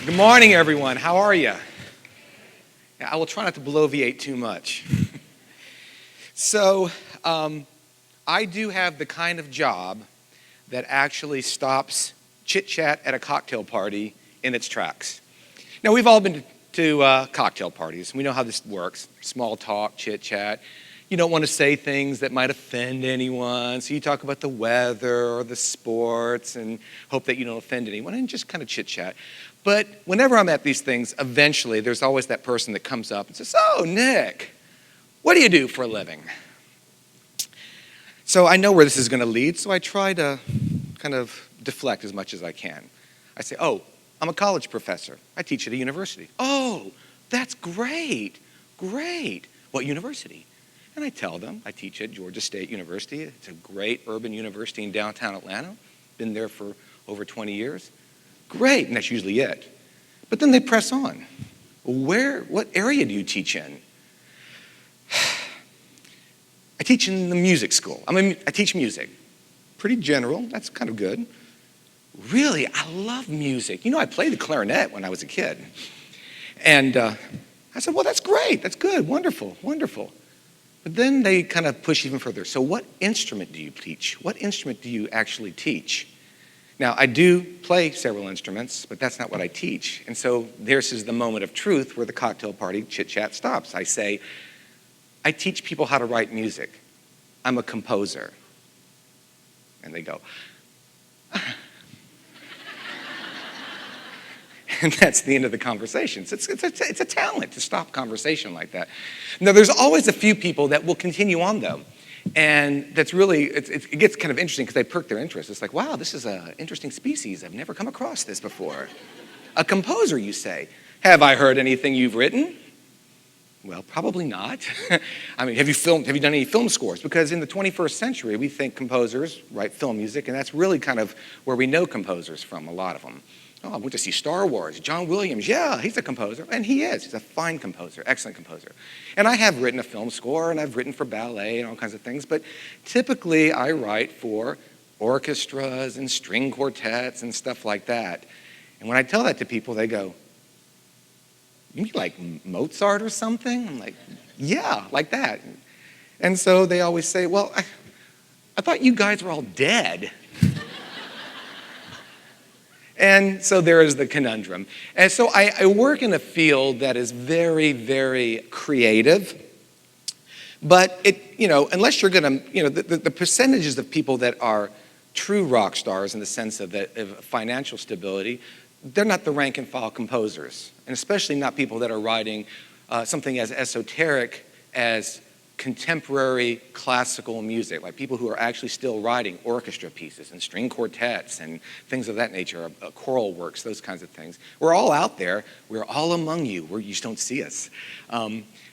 Good morning, everyone. How are you? Yeah, I will try not to bloviate too much. So, I do have the kind of job that actually stops chit-chat at a cocktail party in its tracks. Now, we've all been to cocktail parties. We know how this works. Small talk, chit-chat. You don't want to say things that might offend anyone, so you talk about the weather or the sports and hope that you don't offend anyone and just kind of chit-chat. But whenever I'm at these things, eventually there's always that person that comes up and says, "Oh, Nick, what do you do for a living?" So I know where this is going to lead, so I try to kind of deflect as much as I can. I say, "Oh, I'm a college professor. I teach at a university." "Oh, that's great, great. What university?" And I tell them, I teach at Georgia State University. It's a great urban university in downtown Atlanta. Been there for over 20 years. Great, and that's usually it. But then they press on. What area do you teach in? I teach in the music school. I teach music. Pretty general, that's kind of good. Really, I love music. You know, I played the clarinet when I was a kid. And I said, "Well, that's great, that's good, wonderful, wonderful." But then they kind of push even further. "So what instrument do you teach? What instrument do you actually teach?" Now, I do play several instruments, but that's not what I teach. And so this is the moment of truth where the cocktail party chit-chat stops. I say, "I teach people how to write music. I'm a composer." And they go, and that's the end of the conversation. So it's a talent to stop conversation like that. Now, there's always a few people that will continue on, though. And that's really, it gets kind of interesting because they perk their interest. It's like, "Wow, this is an interesting species. I've never come across this before." "A composer, you say? Have I heard anything you've written?" Well, probably not. I mean, have you done any film scores? Because in the 21st century, we think composers write film music, and that's really kind of where we know composers from, a lot of them. "Oh, I went to see Star Wars. John Williams, yeah, he's a composer." And he is. He's a fine composer, excellent composer. And I have written a film score, and I've written for ballet and all kinds of things. But typically, I write for orchestras and string quartets and stuff like that. And when I tell that to people, they go, "You mean like Mozart or something?" I'm like, "Yeah, like that." And so they always say, "Well, I thought you guys were all dead." And so there is the conundrum. And so I work in a field that is very, very creative. But unless you're going to, the percentages of people that are true rock stars in the sense of financial stability, they're not the rank and file composers. And especially not people that are writing something as esoteric as contemporary classical music, like people who are actually still writing orchestra pieces and string quartets and things of that nature, choral works, those kinds of things. We're all out there. We're all among you. You just don't see us.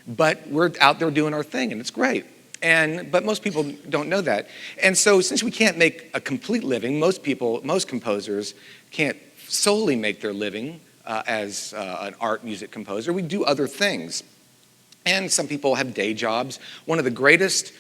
But we're out there doing our thing, and it's great. But most people don't know that. And so since we can't make a complete living, most composers can't solely make their living as an art music composer. We do other things. And some people have day jobs. One of the greatest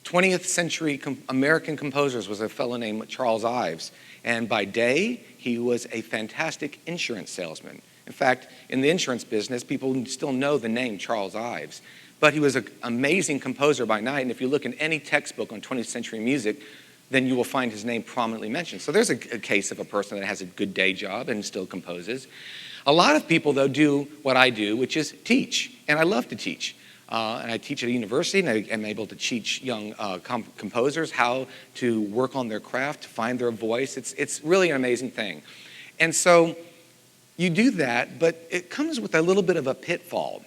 20th century American composers was a fellow named Charles Ives. And by day, he was a fantastic insurance salesman. In fact, in the insurance business, people still know the name Charles Ives. But he was an amazing composer by night. And if you look in any textbook on 20th century music, then you will find his name prominently mentioned. So there's a case of a person that has a good day job and still composes. A lot of people, though, do what I do, which is teach. And I love to teach. And I teach at a university, and I am able to teach young composers how to work on their craft, to find their voice. It's really an amazing thing. And so you do that, but it comes with a little bit of a pitfall.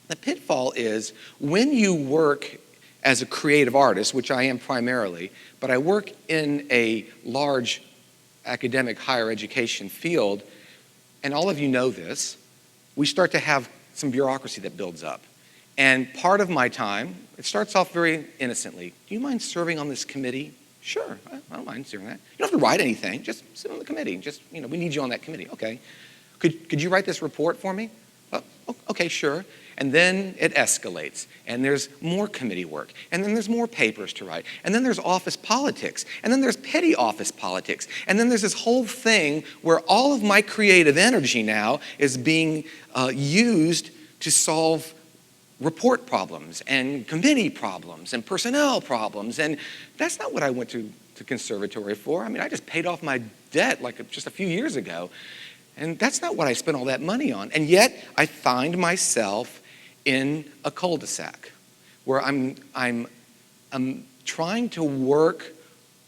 The pitfall is when you work as a creative artist, which I am primarily, but I work in a large academic higher education field, and all of you know this, we start to have some bureaucracy that builds up. And part of my time, it starts off very innocently. "Do you mind serving on this committee?" "Sure, I don't mind serving that." "You don't have to write anything, just sit on the committee. We need you on that committee." "Okay. Could you write this report for me?" Oh, okay, sure. And then it escalates, and there's more committee work, and then there's more papers to write, and then there's office politics, and then there's petty office politics, and then there's this whole thing where all of my creative energy now is being used to solve report problems and committee problems and personnel problems, and that's not what I went to conservatory for. I mean, I just paid off my debt like just a few years ago, and that's not what I spent all that money on. And yet, I find myself in a cul-de-sac where I'm trying to work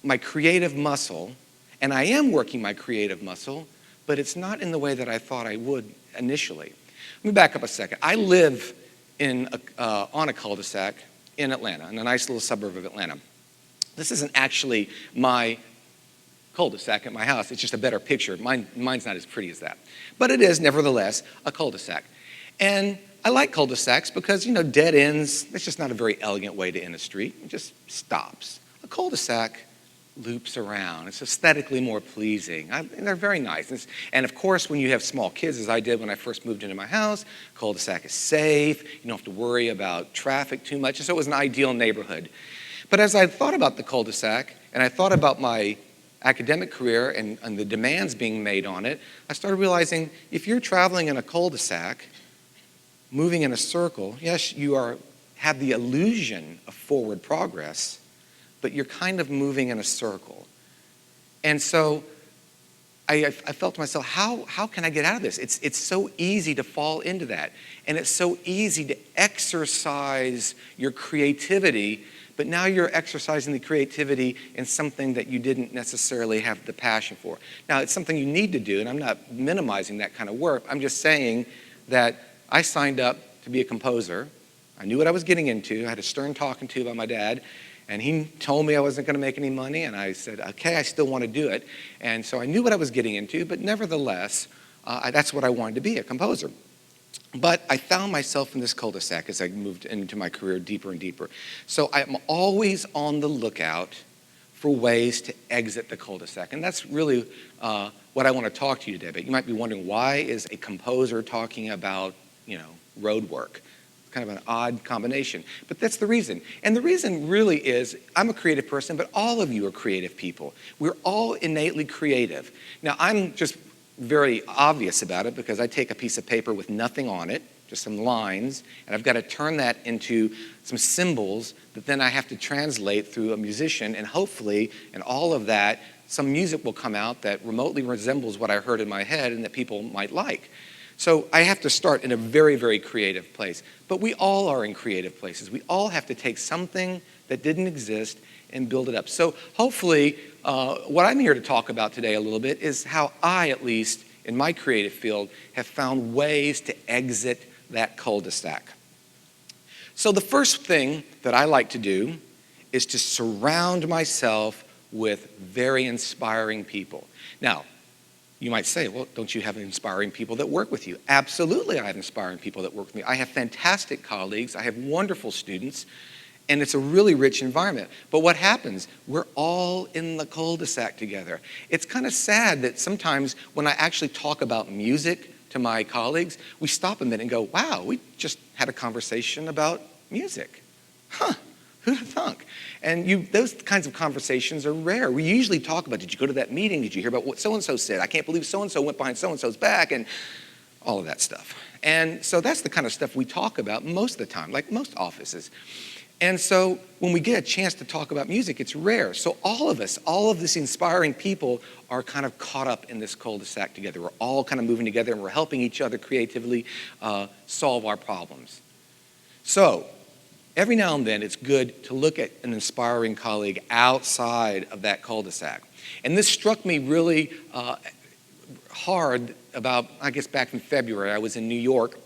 my creative muscle, and I am working my creative muscle, but it's not in the way that I thought I would initially. Let me back up a second. I live on a cul-de-sac in Atlanta, in a nice little suburb of Atlanta. This isn't actually my cul-de-sac at my house. It's just a better picture. Mine's not as pretty as that. But it is, nevertheless, a cul-de-sac. And I like cul-de-sacs because, dead ends, it's just not a very elegant way to end a street. It just stops. A cul-de-sac loops around. It's aesthetically more pleasing. And they're very nice. And of course, when you have small kids, as I did when I first moved into my house, cul-de-sac is safe. You don't have to worry about traffic too much. And so it was an ideal neighborhood. But as I thought about the cul-de-sac, and I thought about my academic career and the demands being made on it, I started realizing if you're traveling in a cul-de-sac, moving in a circle, yes, you have the illusion of forward progress, but you're kind of moving in a circle. And so I felt to myself, how can I get out of this? It's so easy to fall into that. And it's so easy to exercise your creativity, but now you're exercising the creativity in something that you didn't necessarily have the passion for. Now, it's something you need to do, and I'm not minimizing that kind of work. I'm just saying that I signed up to be a composer. I knew what I was getting into. I had a stern talking to by my dad, and he told me I wasn't going to make any money, and I said, okay, I still want to do it. And so I knew what I was getting into, but nevertheless, that's what I wanted to be, a composer. But I found myself in this cul-de-sac as I moved into my career deeper and deeper. So I'm always on the lookout for ways to exit the cul-de-sac. And that's really what I want to talk to you today about. You might be wondering, why is a composer talking about road work? It's kind of an odd combination, but that's the reason. And the reason really is, I'm a creative person, but all of you are creative people. We're all innately creative. Now, I'm just very obvious about it because I take a piece of paper with nothing on it, just some lines, and I've got to turn that into some symbols that then I have to translate through a musician, and hopefully, in all of that, some music will come out that remotely resembles what I heard in my head and that people might like. So I have to start in a very, very creative place. But we all are in creative places. We all have to take something that didn't exist and build it up. So hopefully, what I'm here to talk about today a little bit is how I, at least in my creative field, have found ways to exit that cul-de-sac. So the first thing that I like to do is to surround myself with very inspiring people. Now, you might say, well, don't you have inspiring people that work with you? Absolutely, I have inspiring people that work with me. I have fantastic colleagues. I have wonderful students. And it's a really rich environment. But what happens? We're all in the cul-de-sac together. It's kind of sad that sometimes when I actually talk about music to my colleagues, we stop a minute and go, wow, we just had a conversation about music. Huh, who'd have thunk? And those kinds of conversations are rare. We usually talk about, did you go to that meeting? Did you hear about what so-and-so said? I can't believe so-and-so went behind so-and-so's back, and all of that stuff. And so that's the kind of stuff we talk about most of the time, like most offices. And so when we get a chance to talk about music, it's rare. So all of us, all of these inspiring people are kind of caught up in this cul-de-sac together. We're all kind of moving together, and we're helping each other creatively solve our problems. So every now and then, it's good to look at an inspiring colleague outside of that cul-de-sac. And this struck me really hard about, I guess, back in February. I was in New York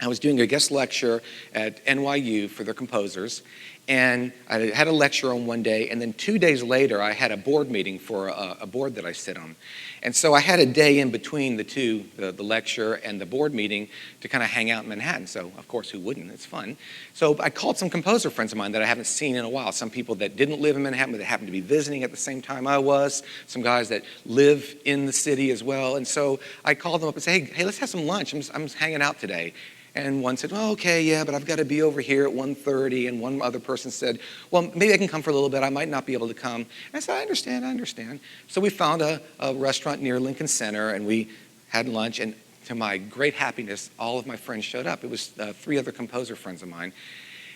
I was doing a guest lecture at NYU for their composers, and I had a lecture on one day, and then 2 days later, I had a board meeting for a board that I sit on. And so I had a day in between the two, the lecture and the board meeting, to kind of hang out in Manhattan. So, of course, who wouldn't? It's fun. So I called some composer friends of mine that I haven't seen in a while, some people that didn't live in Manhattan, but that happened to be visiting at the same time I was, some guys that live in the city as well. And so I called them up and said, hey, let's have some lunch. I'm just hanging out today. And one said, oh, okay, yeah, but I've got to be over here at 1:30. And one other person said, well, maybe I can come for a little bit. I might not be able to come. And I said, I understand. So we found a restaurant near Lincoln Center, and we had lunch. And to my great happiness, all of my friends showed up. It was 3 other composer friends of mine.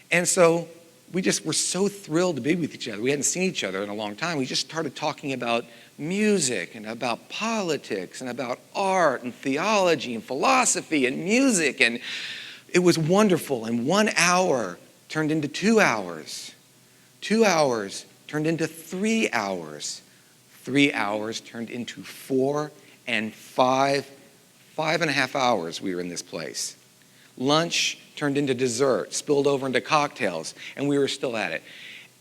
And so we just were so thrilled to be with each other. We hadn't seen each other in a long time. We just started talking about music and about politics and about art and theology and philosophy and music. And it was wonderful. And 1 hour turned into 2 hours. 2 hours turned into 3 hours. 3 hours turned into 4 and 5. 5.5 hours we were in this place. Lunch turned into dessert, spilled over into cocktails, and we were still at it.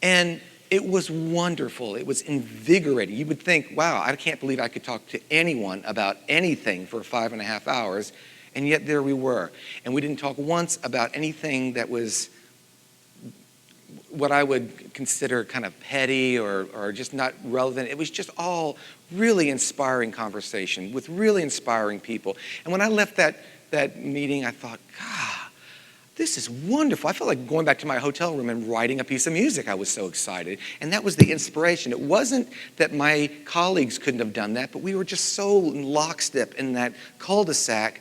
And it was wonderful. It was invigorating. You would think, wow, I can't believe I could talk to anyone about anything for 5.5 hours, and yet there we were. And we didn't talk once about anything that was what I would consider kind of petty or just not relevant. It was just all really inspiring conversation with really inspiring people. And when I left that meeting, I thought, God, this is wonderful. I felt like going back to my hotel room and writing a piece of music. I was so excited. And that was the inspiration. It wasn't that my colleagues couldn't have done that, but we were just so in lockstep in that cul-de-sac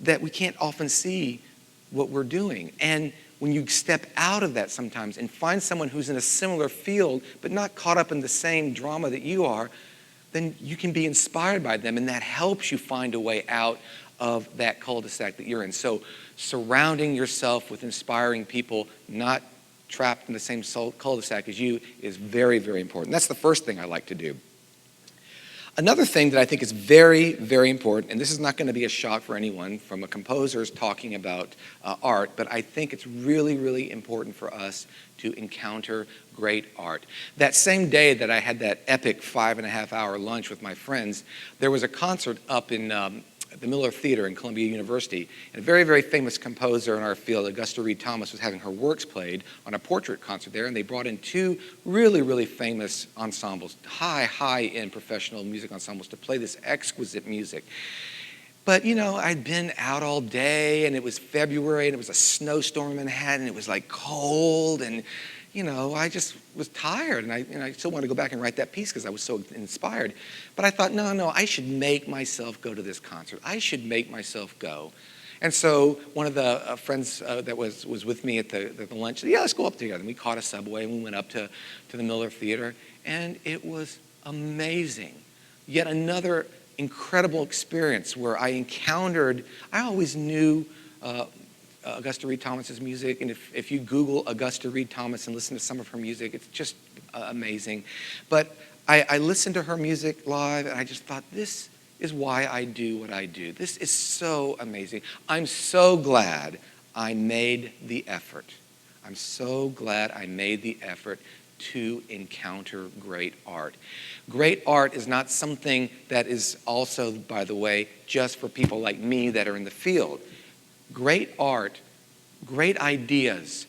that we can't often see what we're doing. And when you step out of that sometimes and find someone who's in a similar field but not caught up in the same drama that you are, then you can be inspired by them, and that helps you find a way out of that cul-de-sac that you're in. So surrounding yourself with inspiring people, not trapped in the same cul-de-sac as you, is very, very important. That's the first thing I like to do. Another thing that I think is very, very important, and this is not going to be a shock for anyone from a composer's talking about art, but I think it's really, really important for us to encounter great art. That same day that I had that epic 5.5-hour lunch with my friends, there was a concert up in the Miller Theater in Columbia University. And a very, very famous composer in our field, Augusta Reed Thomas, was having her works played on a portrait concert there, and they brought in 2 really, really famous ensembles, high-end professional music ensembles to play this exquisite music. But, you know, I'd been out all day, and it was February, and it was a snowstorm in Manhattan. It was, like, cold, and, you know, I just was tired, and I still wanted to go back and write that piece because I was so inspired. But I thought, no, I should make myself go to this concert. I should make myself go. And so one of the friends that was with me at the lunch said, yeah, let's go up together. And we caught a subway, and we went up to the Miller Theater, and it was amazing. Yet another incredible experience where I always knew Augusta Reed Thomas's music, and if you Google Augusta Reed Thomas and listen to some of her music, it's just amazing. But I listened to her music live, and I just thought, this is why I do what I do. This is so amazing. I'm so glad I made the effort. I'm so glad I made the effort to encounter great art. Great art is not something that is also, by the way, just for people like me that are in the field. Great art, great ideas,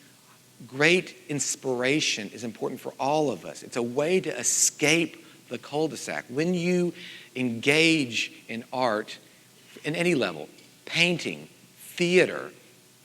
great inspiration is important for all of us. It's a way to escape the cul-de-sac. When you engage in art in any level, painting, theater,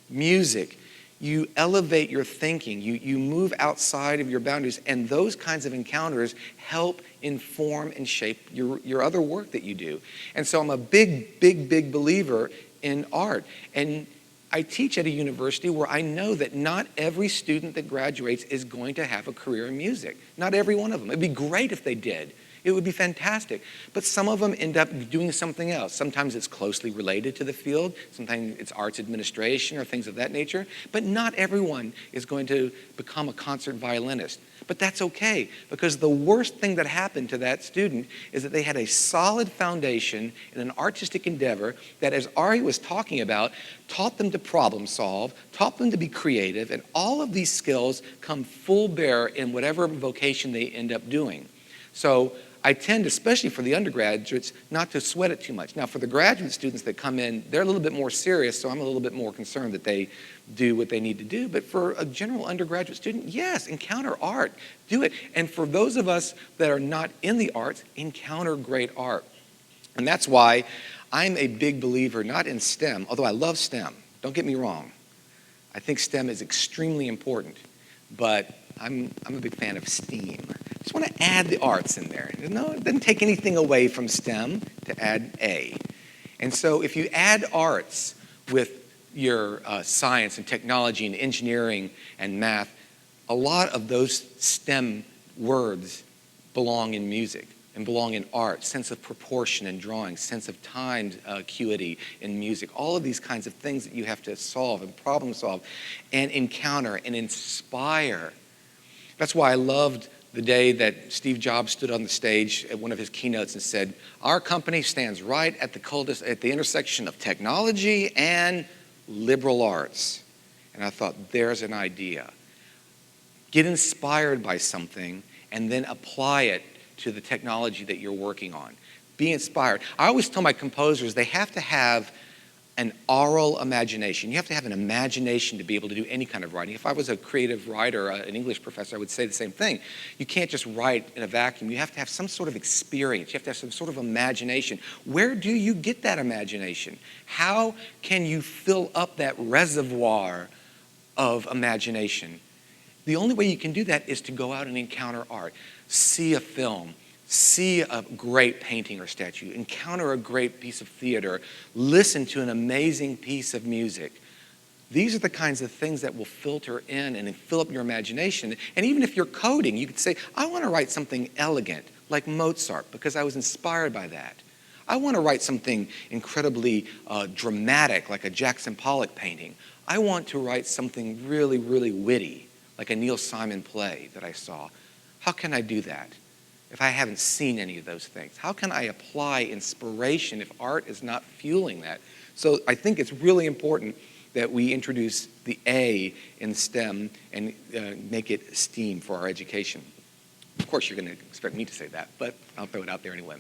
music, you elevate your thinking, you move outside of your boundaries, and those kinds of encounters help inform and shape your other work that you do. And so I'm a big believer in art. And I teach at a university where I know that not every student that graduates is going to have a career in music. Not every one of them. It'd be great if they did. It would be fantastic. But some of them end up doing something else. Sometimes it's closely related to the field. Sometimes it's arts administration or things of that nature. But not everyone is going to become a concert violinist. But that's okay, because the worst thing that happened to that student is that they had a solid foundation in an artistic endeavor that, as Ari was talking about, taught them to problem solve, taught them to be creative, and all of these skills come full bear in whatever vocation they end up doing. So I tend, especially for the undergraduates, not to sweat it too much. Now, for the graduate students that come in, they're a little bit more serious, so I'm a little bit more concerned that they do what they need to do. But for a general undergraduate student, yes, encounter art, do it. And for those of us that are not in the arts, encounter great art. And that's why I'm a big believer, not in STEM, although I love STEM, don't get me wrong. I think STEM is extremely important, but I'm a big fan of STEAM. I just want to add the arts in there. No, it doesn't take anything away from STEM to add A. And so if you add arts with your science and technology and engineering and math, a lot of those STEM words belong in music and belong in art, sense of proportion in drawing, sense of time acuity in music, all of these kinds of things that you have to solve and problem solve and encounter and inspire. That's why I loved the day that Steve Jobs stood on the stage at one of his keynotes and said, our company stands right at the intersection of technology and liberal arts. And I thought, there's an idea. Get inspired by something and then apply it to the technology that you're working on. Be inspired. I always tell my composers they have to have an aural imagination. You have to have an imagination to be able to do any kind of writing. If I was a creative writer, an English professor, I would say the same thing. You can't just write in a vacuum. You have to have some sort of experience. You have to have some sort of imagination. Where do you get that imagination? How can you fill up that reservoir of imagination? The only way you can do that is to go out and encounter art. See a film. See a great painting or statue, encounter a great piece of theater, listen to an amazing piece of music. These are the kinds of things that will filter in and fill up your imagination. And even if you're coding, you could say, I want to write something elegant, like Mozart, because I was inspired by that. I want to write something incredibly dramatic, like a Jackson Pollock painting. I want to write something really, really witty, like a Neil Simon play that I saw. How can I do that if I haven't seen any of those things? How can I apply inspiration if art is not fueling that? So I think it's really important that we introduce the A in STEM and make it STEAM for our education. Of course, you're going to expect me to say that, but I'll throw it out there anyway.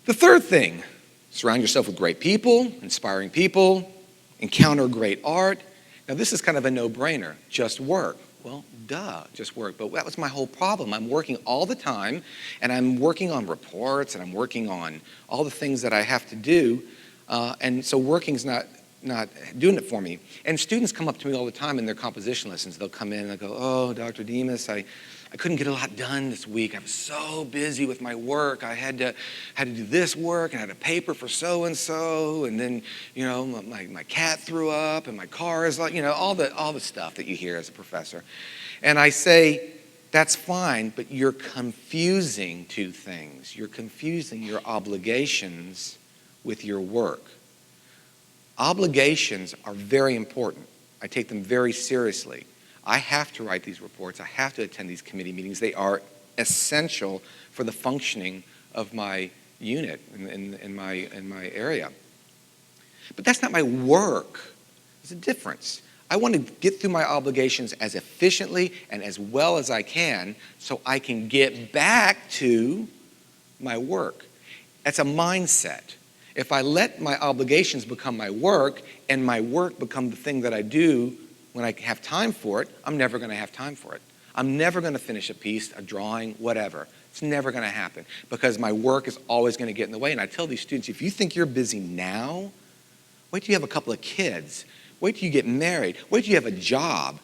The third thing, surround yourself with great people, inspiring people, encounter great art. Now, this is kind of a no-brainer. Just work. Well, duh, just work. But that was my whole problem. I'm working all the time, and I'm working on reports, and I'm working on all the things that I have to do, and so working's not doing it for me. And students come up to me all the time in their composition lessons. They'll come in and they'll go, oh, Dr. Demos, I couldn't get a lot done this week. I was so busy with my work. I had to do this work, and I had a paper for so-and-so, and then, you know, my cat threw up, and my car is like, you know, all the stuff that you hear as a professor. And I say, that's fine, but you're confusing two things. You're confusing your obligations with your work. Obligations are very important. I take them very seriously. I have to write these reports. I have to attend these committee meetings. They are essential for the functioning of my unit in my area. But that's not my work. There's a difference. I want to get through my obligations as efficiently and as well as I can so I can get back to my work. That's a mindset. If I let my obligations become my work and my work become the thing that I do when I have time for it, I'm never going to have time for it. I'm never going to finish a piece, a drawing, whatever. It's never going to happen because my work is always going to get in the way. And I tell these students, if you think you're busy now, wait till you have a couple of kids. Wait till you get married. Wait till you have a job.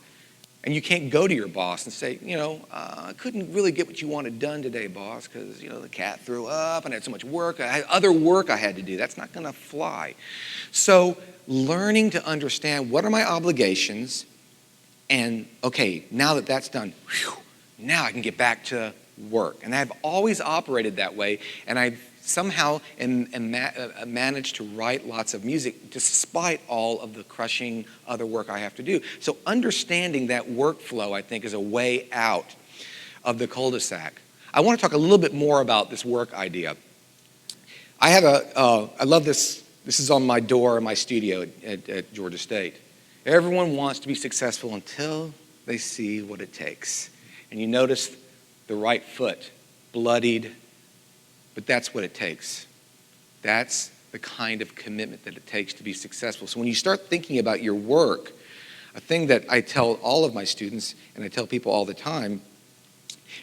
And you can't go to your boss and say, you know, I couldn't really get what you wanted done today, boss, because, you know, the cat threw up and I had so much work. I had other work I had to do. That's not going to fly. So learning to understand what are my obligations and, okay, now that that's done, whew, now I can get back to work. And I've always operated that way, and I've somehow managed to write lots of music despite all of the crushing other work I have to do. So understanding that workflow, I think, is a way out of the cul-de-sac. I want to talk a little bit more about this work idea. I love this. This is on my door in my studio at Georgia State. Everyone wants to be successful until they see what it takes. And you notice the right foot, bloodied, but that's what it takes. That's the kind of commitment that it takes to be successful. So when you start thinking about your work, a thing that I tell all of my students, and I tell people all the time,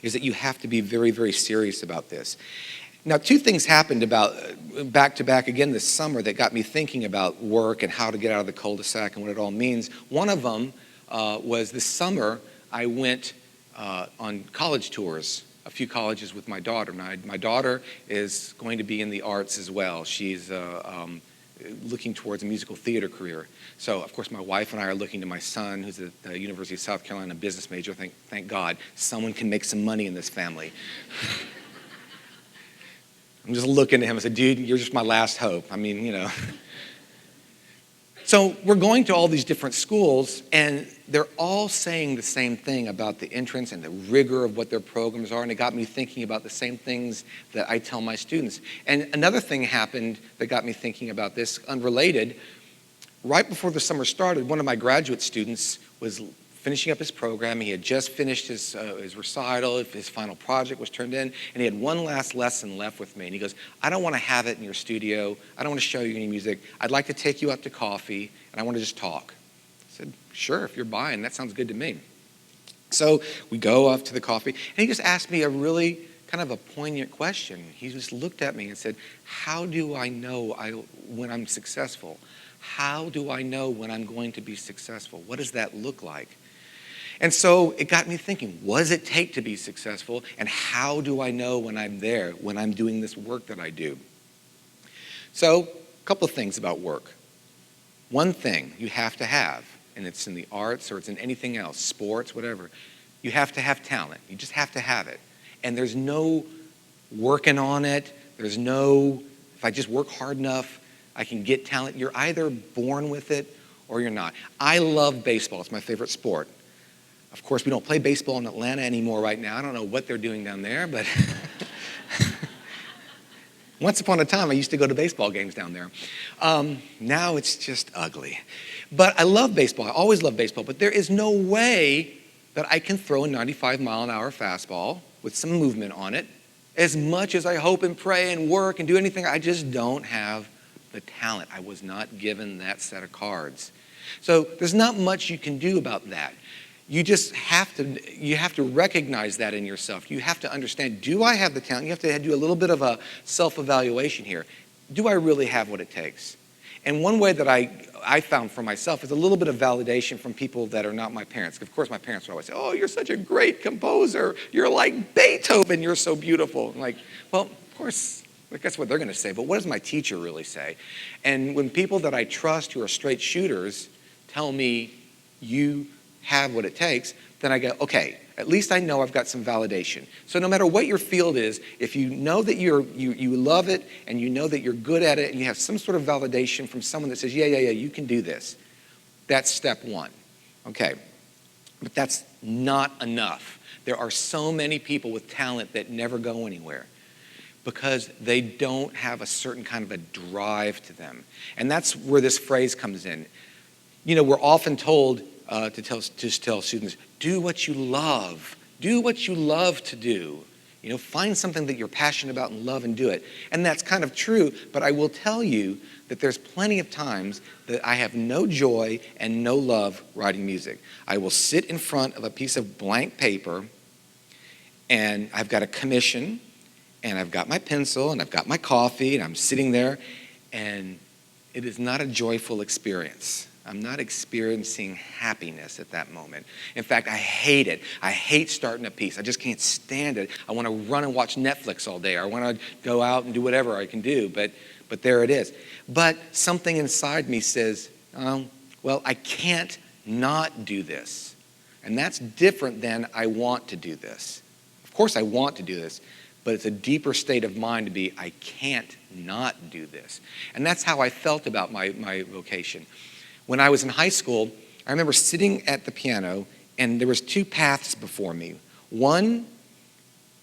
is that you have to be very, very serious about this. Now, two things happened about back to back again this summer that got me thinking about work and how to get out of the cul-de-sac and what it all means. One of them was this summer I went on college tours, a few colleges with my daughter. My daughter is going to be in the arts as well. She's looking towards a musical theater career. So, of course, my wife and I are looking to my son, who's at the University of South Carolina, business major. Thank God, someone can make some money in this family. I'm just looking at him and said, dude, you're just my last hope. I mean, you know. So we're going to all these different schools, and they're all saying the same thing about the entrance and the rigor of what their programs are, and it got me thinking about the same things that I tell my students. And another thing happened that got me thinking about this, unrelated. Right before the summer started, one of my graduate students was finishing up his program. He had just finished his recital. His final project was turned in, and he had one last lesson left with me. And he goes, I don't want to have it in your studio. I don't want to show you any music. I'd like to take you out to coffee, and I want to just talk. I said, sure, if you're buying, that sounds good to me. So we go off to the coffee, and he just asked me a really kind of a poignant question. He just looked at me and said, how do I know when I'm successful? How do I know when I'm going to be successful? What does that look like? And so it got me thinking, what does it take to be successful? And how do I know when I'm there, when I'm doing this work that I do? So a couple of things about work. One thing you have to have, and it's in the arts or it's in anything else, sports, whatever, you have to have talent. You just have to have it. And there's no working on it. There's no, if I just work hard enough, I can get talent. You're either born with it or you're not. I love baseball. It's my favorite sport. Of course, we don't play baseball in Atlanta anymore right now. I don't know what they're doing down there, but once upon a time, I used to go to baseball games down there. Now it's just ugly. But I love baseball. I always loved baseball. But there is no way that I can throw a 95-mile-an-hour fastball with some movement on it. As much as I hope and pray and work and do anything, I just don't have the talent. I was not given that set of cards. So there's not much you can do about that. You just have to recognize that in yourself. You have to understand, do I have the talent? You have to do a little bit of a self-evaluation here. Do I really have what it takes? And one way that I found for myself is a little bit of validation from people that are not my parents. Of course, my parents would always say, oh, you're such a great composer. You're like Beethoven. You're so beautiful. I'm like, well, of course, that's what they're going to say. But what does my teacher really say? And when people that I trust who are straight shooters tell me, you have what it takes, then I go, okay, at least I know I've got some validation. So no matter what your field is, if you know that you love it and you know that you're good at it and you have some sort of validation from someone that says, yeah, you can do this, that's step one. Okay, but that's not enough. There are so many people with talent that never go anywhere because they don't have a certain kind of a drive to them. And that's where this phrase comes in. You know, we're often told to tell students, do what you love. Do what you love to do. You know, find something that you're passionate about and love and do it. And that's kind of true, but I will tell you that there's plenty of times that I have no joy and no love writing music. I will sit in front of a piece of blank paper and I've got a commission and I've got my pencil and I've got my coffee and I'm sitting there and it is not a joyful experience. I'm not experiencing happiness at that moment. In fact, I hate it. I hate starting a piece. I just can't stand it. I want to run and watch Netflix all day. Or I want to go out and do whatever I can do, but there it is. But something inside me says, well, I can't not do this. And that's different than I want to do this. Of course I want to do this, but it's a deeper state of mind to be, I can't not do this. And that's how I felt about my vocation. When I was in high school, I remember sitting at the piano, and there was two paths before me. One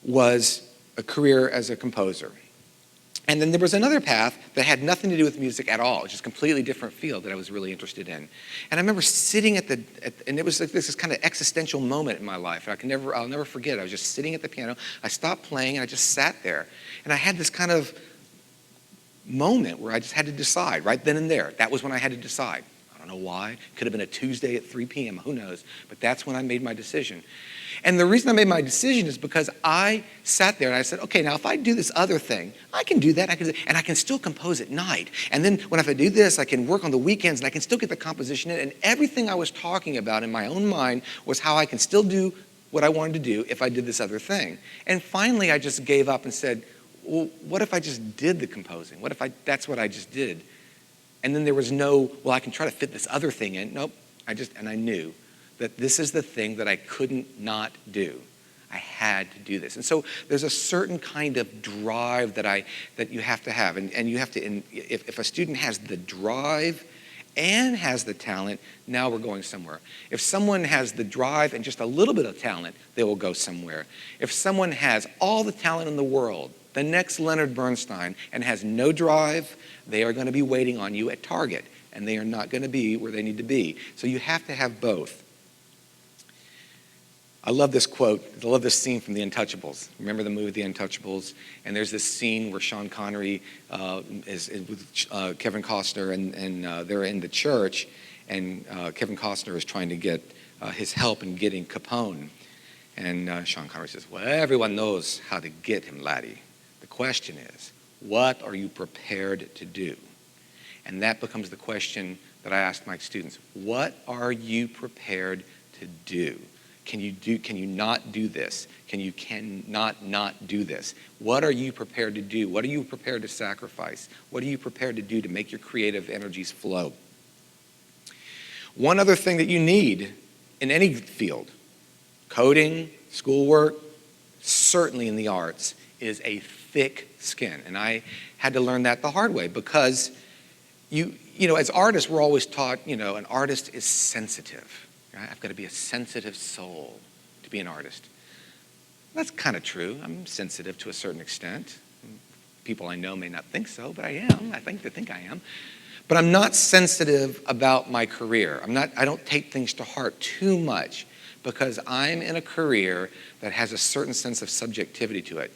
was a career as a composer. And then there was another path that had nothing to do with music at all. It was just a completely different field that I was really interested in. And I remember sitting and it was like this kind of existential moment in my life. I'll never forget it. I was just sitting at the piano. I stopped playing and I just sat there. And I had this kind of moment where I just had to decide right then and there. That was when I had to decide. I don't know why. It could have been a Tuesday at 3 p.m. Who knows? But that's when I made my decision. And the reason I made my decision is because I sat there and I said, okay, now if I do this other thing, I can do that, and I can still compose at night. And then if I do this, I can work on the weekends and I can still get the composition in. And everything I was talking about in my own mind was how I can still do what I wanted to do if I did this other thing. And finally, I just gave up and said, well, what if I just did the composing? What if that's what I just did? And then there was no, well, I can try to fit this other thing in. Nope, and I knew that this is the thing that I couldn't not do. I had to do this. And so there's a certain kind of drive that you have to have. And you have to, if a student has the drive and has the talent, now we're going somewhere. If someone has the drive and just a little bit of talent, they will go somewhere. If someone has all the talent in the world, the next Leonard Bernstein, and has no drive, they are going to be waiting on you at Target, and they are not going to be where they need to be. So you have to have both. I love this quote. I love this scene from The Untouchables. Remember the movie The Untouchables? And there's this scene where Sean Connery is with Kevin Costner, and they're in the church, and Kevin Costner is trying to get his help in getting Capone. And Sean Connery says, well, everyone knows how to get him, laddie. The question is, what are you prepared to do? And that becomes the question that I ask my students. What are you prepared to do? Can you not do this? Cannot not do this? What are you prepared to do? What are you prepared to sacrifice? What are you prepared to do to make your creative energies flow? One other thing that you need in any field, coding, schoolwork, certainly in the arts, is a thick skin. And I had to learn that the hard way because you know, as artists, we're always taught, an artist is sensitive. Right? I've got to be a sensitive soul to be an artist. That's kind of true. I'm sensitive to a certain extent. People I know may not think so, but I am. I think I am. But I'm not sensitive about my career. I don't take things to heart too much because I'm in a career that has a certain sense of subjectivity to it.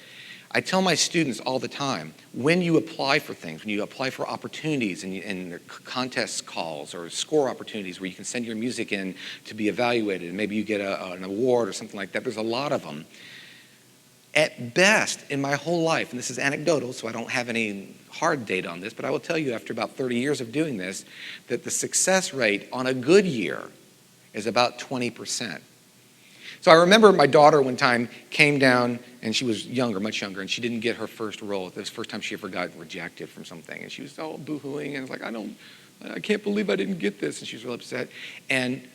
I tell my students all the time, when you apply for things, when you apply for opportunities and contest calls or score opportunities where you can send your music in to be evaluated and maybe you get an award or something like that, there's a lot of them. At best, in my whole life, and this is anecdotal, so I don't have any hard data on this, but I will tell you after about 30 years of doing this, that the success rate on a good year is about 20%. So I remember my daughter one time came down, and she was younger, much younger, and she didn't get her first role. It was the first time she ever got rejected from something, and she was all boo-hooing, and it's like, I can't believe I didn't get this, and she was real upset. And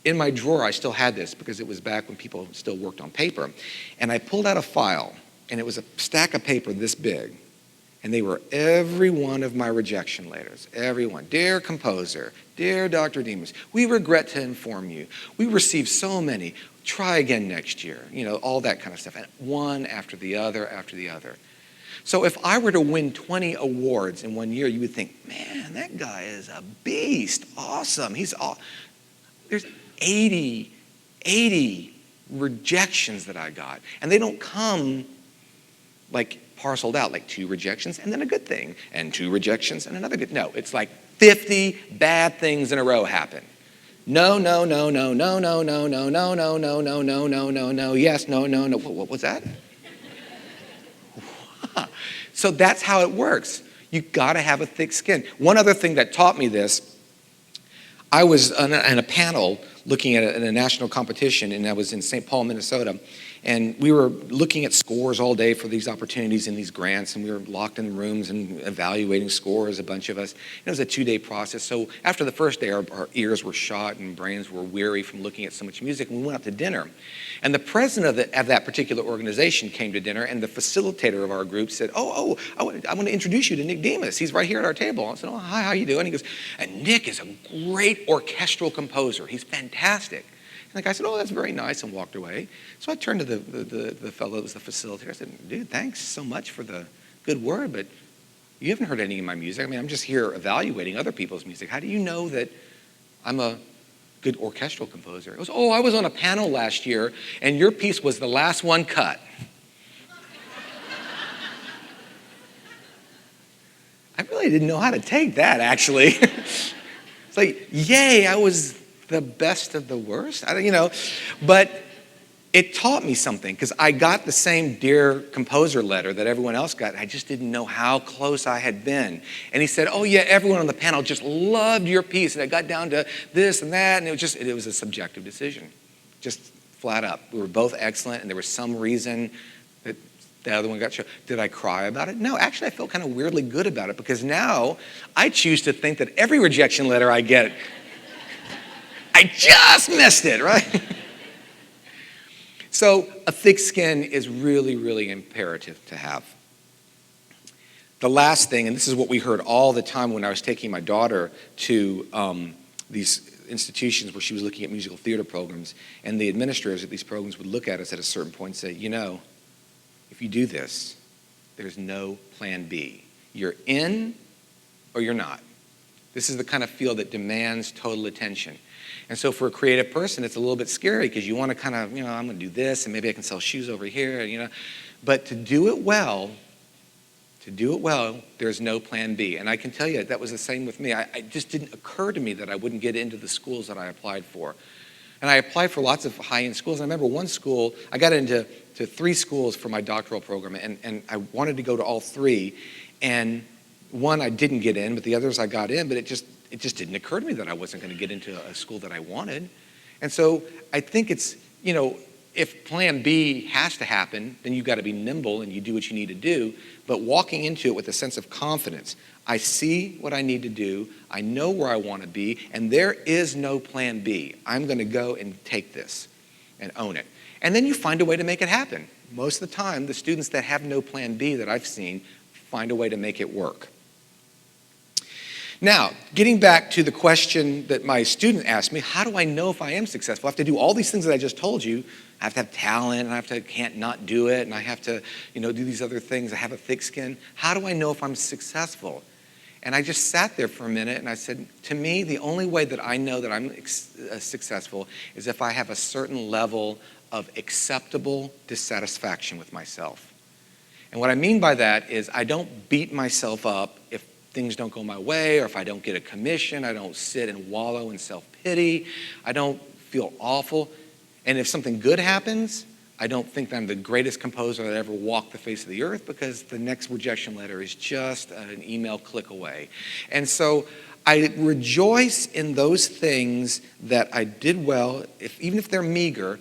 in my drawer, I still had this because it was back when people still worked on paper. And I pulled out a file, and it was a stack of paper this big. And they were every one of my rejection letters, every one. Dear composer, dear Dr. Demos, we regret to inform you. We received so many. Try again next year. All that kind of stuff. And one after the other after the other. So if I were to win 20 awards in 1 year, you would think, man, that guy is a beast. Awesome. There's 80 rejections that I got. And they don't come like parceled out, like 2 rejections and then a good thing, and 2 rejections and another good. No, it's like 50 bad things in a row happen. No, no, no, no, no, no, no, no, no, no, no, no, no, no, no, no, yes, no, no, no. What was that? So that's how it works. You got to have a thick skin. One other thing that taught me this, I was on a panel looking at a national competition, and I was in St. Paul, Minnesota, And we were looking at scores all day for these opportunities and these grants, and we were locked in rooms and evaluating scores, a bunch of us. It was a 2-day process. So after the first day, our ears were shot and brains were weary from looking at so much music, and we went out to dinner. And the president of that particular organization came to dinner, and the facilitator of our group said, I want to introduce you to Nick Demos. He's right here at our table. I said, oh, hi, how you doing? He goes, and Nick is a great orchestral composer. He's fantastic. And the guy said, oh, that's very nice, and walked away. So I turned to the fellow that was the facilitator. I said, dude, thanks so much for the good word, but you haven't heard any of my music. I mean, I'm just here evaluating other people's music. How do you know that I'm a good orchestral composer? It was, oh, I was on a panel last year, and your piece was the last one cut. I really didn't know how to take that, actually. It's like, yay, I was the best of the worst, but it taught me something, because I got the same Dear Composer letter that everyone else got. I just didn't know how close I had been. And he said, oh yeah, everyone on the panel just loved your piece, and it got down to this and that, and it was a subjective decision, just flat up. We were both excellent, and there was some reason that the other one got shown. Did I cry about it? No, actually I felt kind of weirdly good about it, because now I choose to think that every rejection letter I get, I just missed it, right? So a thick skin is really, really imperative to have. The last thing, and this is what we heard all the time when I was taking my daughter to these institutions where she was looking at musical theater programs, and the administrators at these programs would look at us at a certain point and say, if you do this, there's no plan B. You're in or you're not. This is the kind of field that demands total attention. And so for a creative person, it's a little bit scary, because you want to kind of, I'm going to do this, and maybe I can sell shoes over here, But to do it well, there's no plan B. And I can tell you that was the same with me. It just didn't occur to me that I wouldn't get into the schools that I applied for. And I applied for lots of high-end schools. And I remember one school, I got into 3 schools for my doctoral program, and I wanted to go to all 3. And one I didn't get in, but the others I got in, but it just didn't occur to me that I wasn't going to get into a school that I wanted. And so I think it's, if plan B has to happen, then you've got to be nimble and you do what you need to do. But walking into it with a sense of confidence, I see what I need to do, I know where I want to be, and there is no plan B. I'm going to go and take this and own it. And then you find a way to make it happen. Most of the time, the students that have no plan B that I've seen find a way to make it work. Now, getting back to the question that my student asked me, how do I know if I am successful? I have to do all these things that I just told you. I have to have talent, and I can't not do it, and I have to, do these other things. I have a thick skin. How do I know if I'm successful? And I just sat there for a minute, and I said, to me, the only way that I know that I'm successful is if I have a certain level of acceptable dissatisfaction with myself. And what I mean by that is I don't beat myself up if things don't go my way, or if I don't get a commission. I don't sit and wallow in self-pity. I don't feel awful. And if something good happens, I don't think that I'm the greatest composer that ever walked the face of the earth, because the next rejection letter is just an email click away. And so I rejoice in those things that I did well, even if they're meager.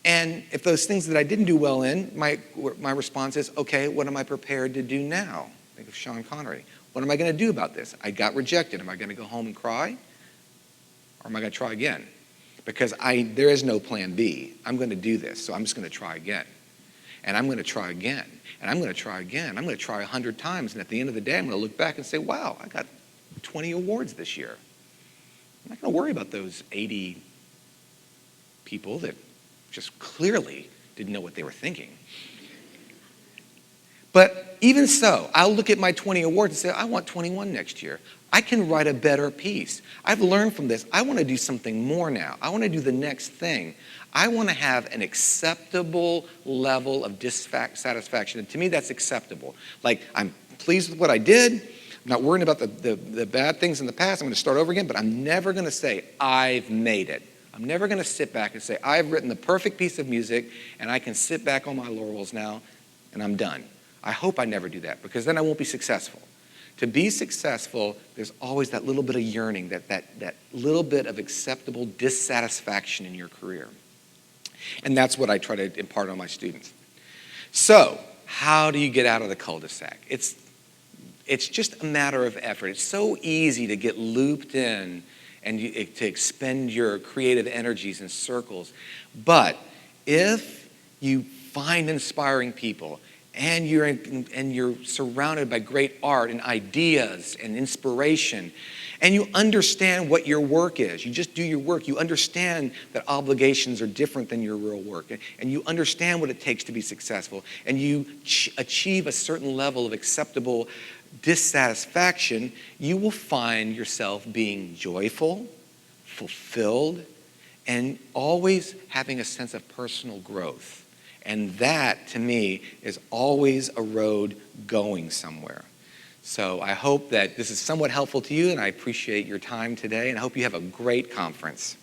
And if those things that I didn't do well in, my response is, okay, what am I prepared to do now? Think of Sean Connery. What am I going to do about this? I got rejected. Am I going to go home and cry? Or am I going to try again? Because there is no plan B. I'm going to do this, so I'm just going to try again. And I'm going to try again. And I'm going to try again. I'm going to try 100 times. And at the end of the day, I'm going to look back and say, wow, I got 20 awards this year. I'm not going to worry about those 80 people that just clearly didn't know what they were thinking. But even so, I'll look at my 20 awards and say, I want 21 next year. I can write a better piece. I've learned from this. I want to do something more now. I want to do the next thing. I want to have an acceptable level of dissatisfaction. And to me, that's acceptable. Like, I'm pleased with what I did. I'm not worrying about the bad things in the past. I'm going to start over again. But I'm never going to say, I've made it. I'm never going to sit back and say, I've written the perfect piece of music, and I can sit back on my laurels now, and I'm done. I hope I never do that, because then I won't be successful. To be successful, there's always that little bit of yearning, that little bit of acceptable dissatisfaction in your career. And that's what I try to impart on my students. So, how do you get out of the cul-de-sac? It's just a matter of effort. It's so easy to get looped in and to expend your creative energies in circles. But if you find inspiring people and you're surrounded by great art and ideas and inspiration, and you understand what your work is. You just do your work. You understand that obligations are different than your real work. And you understand what it takes to be successful. And you achieve a certain level of acceptable dissatisfaction, you will find yourself being joyful, fulfilled, and always having a sense of personal growth. And that, to me, is always a road going somewhere. So I hope that this is somewhat helpful to you, and I appreciate your time today, and I hope you have a great conference.